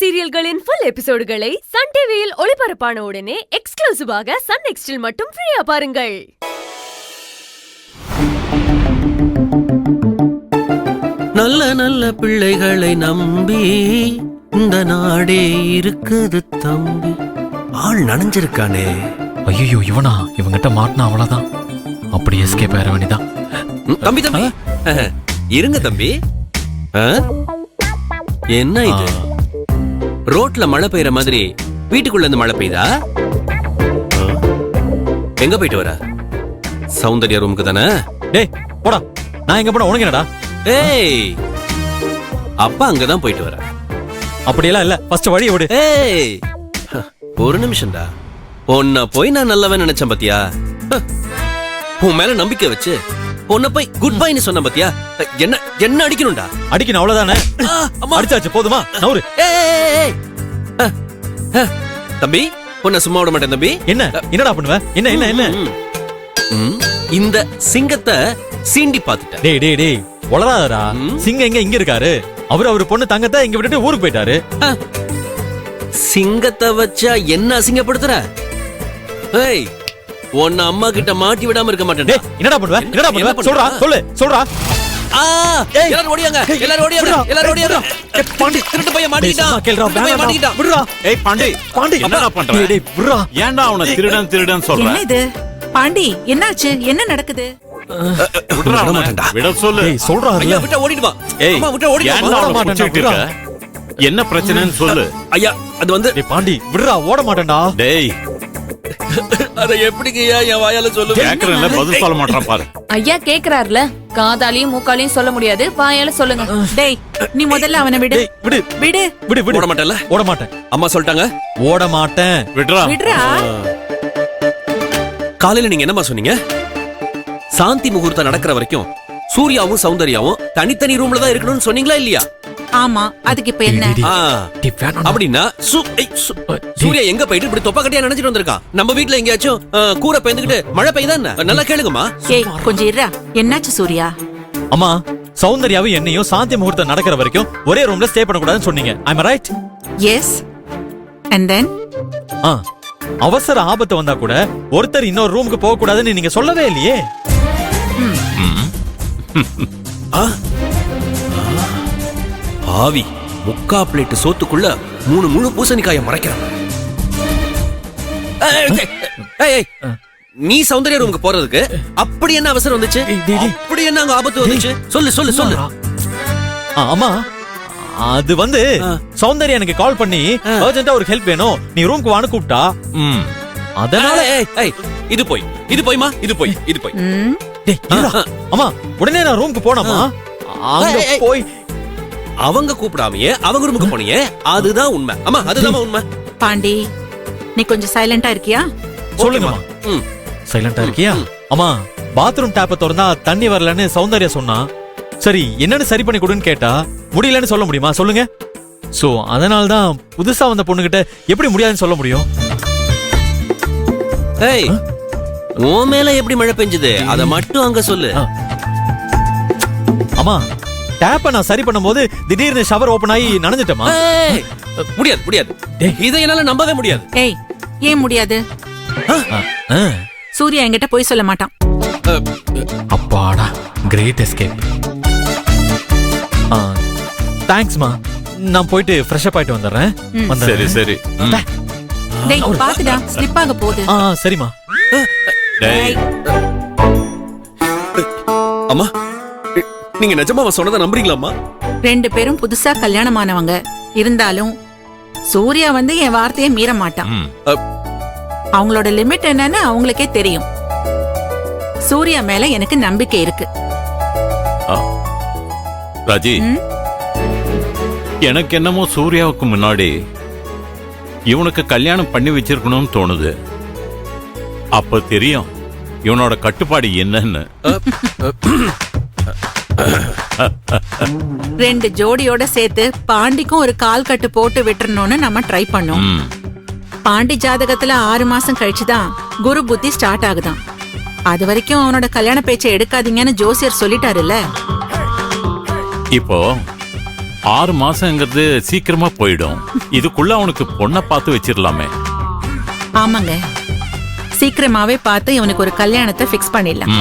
சீரியல்களின் full எபிசோடுகளை Sun டிவியில் ஒளிபரப்பான உடனே எக்ஸ்க்ளூசிவாக சன் நெக்ஸ்டில் மட்டும் ஃப்ரீயா பாருங்கள். நல்ல நல்ல பிள்ளைகளை நம்பி இந்த நாடே இருக்குது தம்பி. ஆள் நனைஞ்சிருக்கானே. ஐயோ இவனா, இவங்கிட்ட மாட்டினா அவ்வளவுதான். அப்படி எஸ்கேப் ஆயிர வேண்டியதான். தம்பி தம்பி இருங்க தம்பி. என்ன இது? ரோட்ல மழை பெய்யற மாதிரி வீட்டுக்குள்ள இருந்து மழை பெய்தா? எங்க போயிட்டு வர? சௌந்தர்யா ரூமுக்கு தானே? டேய் போடா. நான் எங்க போனா உனக்கு என்னடா? ஏய் அப்பா அங்கதான் போயிட்டு வர. அப்படியெல்லாம் இல்ல, ஃபர்ஸ்ட் வழியை விடு. ஏய் ஒரு நிமிஷம்டா. உன்னை போய் நான் நல்லவன் நினைச்சேன் பாத்தியா? உன் மேல நம்பிக்கை வச்சு உன்னை போய் குட் பைன்னு சொன்ன பாத்தியா? என்ன என்ன அடிக்கணும்டா? அடிக்கணும் அவ்வளவுதானே. அடிச்சாச்சு போதுமா? நவுரு. தம்பி உன்னை சும்மா விட மாட்டேன் தம்பி. என்ன என்னடா பண்ணுவ? என்ன என்ன என்ன? இந்த சிங்கத்தை சீண்டி பாத்துட்டேன். டேய் டேய் டேய் உளறாதடா. சிங்கம் இங்க இருக்காரு. அவரு பொண்ணு தங்கத்தை இங்க விட்டுட்டு ஊருக்கு போயிட்டாரு. சிங்கத்தை வச்சா என்ன அசிங்கப்படுத்துற? ஏய் உன்னை அம்மா கிட்ட மாட்டி விடாம இருக்க மாட்டேன். என்னடா பண்ணுவ? என்னடா பண்ணுவ? சொல்றா சொல்லு சொல்றா. எல்லாரும் ஓடியாங்க, எல்லாரும் ஓடியாங்க, எல்லாரும் ஓடியாங்க. பாண்டி திருட்டு பையன் மாட்டிட்டான். கேளுடா மாட்டிட்டான். விடுடா. ஏய் பாண்டி பாண்டி என்னடா பண்ற? டேய் விடுடா. ஏன்டா அவனை திருடன் சொல்ற? என்ன இது பாண்டி? என்னாச்சு? என்ன நடக்குது? விடுடா மாட்டேன்டா. விட சொல்லு. ஏய் சொல்றா. ஐயா விட்டு ஓடிடு வா. ஏய் அம்மா விட்டு ஓடிடு ஏன்டா வா. அவனை புடிச்சிட்டு இருக்க? என்ன பிரச்சனைன்னு சொல்லு. ஐயா அது வந்து டேய் பாண்டி விடுடா, ஓட மாட்டேன்டா. டேய் அத எப்படிங்கய்யா என் வாயால சொல்லுவேன்? கேக்குறேன்ல, பதில் சொல்ல மாட்டான் பாரு. ஐயா கேக்குறாருல, காதாலையும் மூக்காலையும் சொல்ல முடியாது, வாயால சொல்லுங்க. டேய் நீ முதல்ல அவனை விடு. டேய் விடு விடு விடு விடு. ஓட மாட்டேன்ல? ஓட மாட்டேன். அம்மா சொல்லிட்டாங்க ஓட மாட்டேன். விடுடா. விடுறா. காலையில நீங்க என்னமா சொன்னீங்க? சாந்தி முகூர்த்தம் நடக்கிற வரைக்கும் சூர்யாவும் சௌந்தர்யாவும் தனித்தனி ரூம்ல தான் இருக்கணும்னு சொன்னீங்களா இல்லையா? ஆமா, அதுக்கு இப்ப என்ன? அப்படின்னா சூர்யா எங்க போயிட்டு இப்படி தொப்பா கட்டியா நினைச்சிட்டு வந்திருக்கான்? நம்ம வீட்ல எங்கேயாச்சும் கூரை பெய்ந்துகிட்டு மழை பெய்யுதா? நல்லா கேளுங்கம்மா. ஏய் கொஞ்சம் இருடா. என்னாச்சு சூர்யா? அம்மா சௌந்தர்யாவும் என்னையும் சாந்தி முகூர்த்தம் நடக்கிற வரைக்கும் ஒரே ரூம்ல ஸ்டே பண்ண கூடாதுன்னு சொன்னீங்க. ஐ அம் ரைட்? எஸ். அண்ட் தென் அவசர ஆபத்து வந்தா கூட ஒருத்தர் இன்னொரு ரூமுக்கு போக கூடாதுன்னு நீங்க சொல்லவே இல்லையே. ஆவி முக்கா பிளேட் சோத்துக்குள்ள 3 முழு பூசணிக்காய மறைக்கிறான். நீ சௌந்தர்யா ரூமுக்கு போறதுக்கு அப்படி என்ன அவசரம் வந்துச்சு? அப்படி என்ன அங்க ஆபத்து வந்துச்சு? சொல்லு சொல்லு சொல்லு. அம்மா அது வந்து சௌந்தர்யா எனக்கு கால் பண்ணி அர்ஜென்ட்டா ஒரு ஹெல்ப் வேணும், நீ ரூமுக்கு வான்னு கூப்பிட்டா. அதனால இது போய் இது போய்மா, இது போய் இது போய். அம்மா உடனே நான் ரூமுக்கு போனமா, அங்க போய் அவங்க கூப்பிடாமையே அவங்க ரூமுக்கு போனியே, அதுதான் உண்மை. அம்மா அதுதான் உண்மை. பாண்டி நீ கொஞ்சம் சைலண்டா இருக்கியா? சொல்லுங்கம்மா. சைலண்டா இருக்கியா? அம்மா பாத்ரூம் டேப்ப திறந்தா தண்ணி வரலன்னு சௌந்தர்யா சொன்னா. சரி என்னன்னு சரி பண்ணி கொடுன்னு கேட்டா முடியலன்னு சொல்ல முடியுமா? சொல்லுங்க. சோ அதனால தான் புதுசா வந்த பொண்ணுகிட்ட எப்படி முடியாதுன்னு சொல்ல முடியும்? ஏய் உன் மேல எப்படி மழை பெஞ்சது அத மட்டும் அங்க சொல்லு. அம்மா டேப்ப நான் சரி பண்ணும்போது திடீர்னு ஷவர் ஓபன் ஆகி நனைஞ்சிட்டமா. முடியாது முடியாது, இதை என்னால நம்பவே முடியாது. ஏய் ஏன் முடியாது? சூர்யா என்கிட்ட போய் சொல்ல மாட்டான். அப்பாடா கிரேட் எஸ்கேப். தேங்க்ஸ்மா, நான் போயிட்டு ஃப்ரெஷ் அப் ஆயிட்டு வந்துடுறேன். சரி சரி. டேய் பாத்துடா, ஸ்லிப் ஆக போகுது. சரிம்மா. டேய் அம்மா நீங்க நிஜமா சொன்னதை நம்புறீங்களாம்மா? 2 பேரும் புதுசா கல்யாணமானவங்க இருந்தாலும் சூர்யா வந்து என் வார்த்தையை மீற மாட்டான். அவங்களோட லிமிட் என்னன்னு அவங்களுக்கே தெரியும். சூர்யா மேல எனக்கு நம்பிக்கை இருக்கு. ராஜி, எனக்கு என்னமோ சூர்யாவுக்கு முன்னாடி இவனுக்கு கல்யாணம் பண்ணி வச்சிருக்கணும்னு தோணுது. அப்ப தெரியும் இவனோட கட்டுப்பாடு என்னன்னு. 2 ஜோடியோட சேர்த்து பாண்டிக்கும் ஒரு கால் கட்டு போட்டு விட்டுறணும்னு நம்ம ட்ரை பண்ணோம். பாண்டி ஜாதகத்துல 6 மாசம் கழிச்சுதான் குரு புத்தி ஸ்டார்ட் ஆகுதான். அது வரைக்கும் அவனோட கல்யாண பேச்சை எடுக்காதீங்கன்னு ஜோசியர் சொல்லிட்டாருல்ல. இப்போ 6 மாசங்கிறது சீக்கிரமா போயிடும். இதுக்குள்ள அவனுக்கு பொண்ணை பார்த்து வச்சிடலாமே. ஆமாங்க, சீக்கிரமாவே பார்த்து இவனுக்கு ஒரு கல்யாணத்தை ஃபிக்ஸ் பண்ணிடலாம்.